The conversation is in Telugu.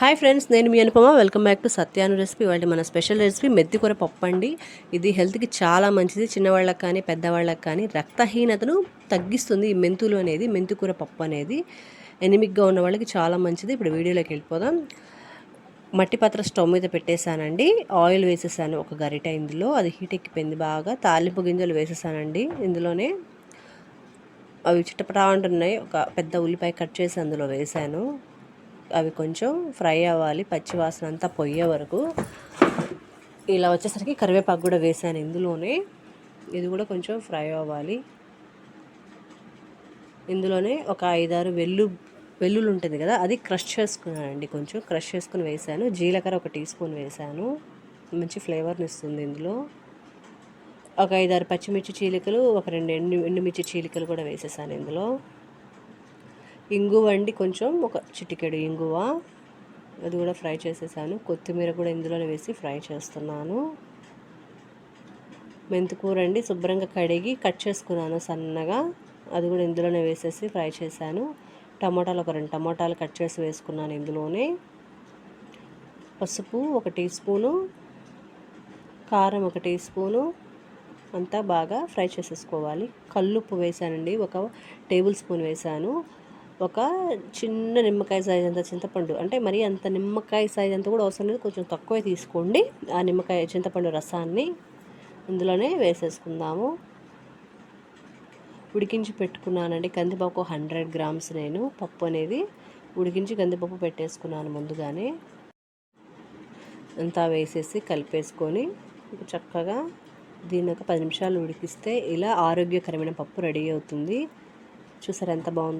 హాయ్ ఫ్రెండ్స్, నేను మీ అనుపమ. వెల్కమ్ బ్యాక్ టు సత్యాను రెసిపీ. ఇవాళ మన స్పెషల్ రెసిపీ మెంతికూర పప్పు అండి. ఇది హెల్త్కి చాలా మంచిది. చిన్నవాళ్ళకి కానీ పెద్దవాళ్ళకి కానీ రక్తహీనతను తగ్గిస్తుంది ఈ మెంతులు అనేది. మెంతికూర పప్పు అనేది ఎనిమిక్గా ఉన్న వాళ్ళకి చాలా మంచిది. ఇప్పుడు వీడియోలోకి వెళ్ళిపోదాం. మట్టి పాత్ర స్టవ్ మీద పెట్టేశానండి. ఆయిల్ వేసేసాను ఒక గరిట. ఇందులో అది హీట్ ఎక్కిపోయింది బాగా. తాలింపు గింజలు వేసేసానండి. ఇందులోనే అవి చిట్టపటా అంటున్నాయి. ఒక పెద్ద ఉల్లిపాయ కట్ చేసి అందులో వేసాను. అవి కొంచెం ఫ్రై అవ్వాలి, పచ్చి వాసన అంతా పోయే వరకు. ఇలా వచ్చేసరికి కరివేపాకు కూడా వేసాను ఇందులోనే. ఇది కూడా కొంచెం ఫ్రై అవ్వాలి. ఇందులోనే ఒక 5-6 వెల్లుల్లి ఉంటుంది కదా, అది క్రష్ చేసుకున్నానండి. కొంచెం క్రష్ చేసుకుని వేసాను. జీలకర్ర 1 టీ స్పూన్ వేసాను, మంచి ఫ్లేవర్ని ఇస్తుంది. ఇందులో ఒక 5-6 పచ్చిమిర్చి చీలికలు, ఒక 2 ఎండుమిర్చి చీలికలు కూడా వేసేసాను. ఇందులో ఇంగువ అండి, కొంచెం ఒక చిటికెడు ఇంగువ, అది కూడా ఫ్రై చేసేసాను. కొత్తిమీర కూడా ఇందులోనే వేసి ఫ్రై చేస్తున్నాను. మెంతికూర అండి, శుభ్రంగా కడిగి కట్ చేసుకున్నాను సన్నగా, అది కూడా ఇందులోనే వేసేసి ఫ్రై చేశాను. టమోటాలు ఒక 2 టమోటాలు కట్ చేసి వేసుకున్నాను ఇందులోనే. పసుపు 1 టీ స్పూను, కారం 1 టీ స్పూను, అంతా బాగా ఫ్రై చేసేసుకోవాలి. కల్లుప్పు వేసానండి, 1 టేబుల్ స్పూన్ వేసాను. ఒక చిన్న నిమ్మకాయ సైజ్ అంత చింతపండు, అంటే మరీ అంత నిమ్మకాయ సైజ్ అంత కూడా అవసరం లేదు, కొంచెం తక్కువే తీసుకోండి. ఆ నిమ్మకాయ చింతపండు రసాన్ని ఇందులోనే వేసేసుకుందాము. ఉడికించి పెట్టుకున్నానండి కందిపప్పు 100 గ్రామ్స్. నేను పప్పు అనేది ఉడికించి కందిపప్పు పెట్టేసుకున్నాను ముందుగానే. అంతా వేసేసి కలిపేసుకొని చక్కగా దీన్ని ఒక 10 నిమిషాలు ఉడికిస్తే ఇలా ఆరోగ్యకరమైన పప్పు రెడీ అవుతుంది. చూసారు ఎంత బాగుందో.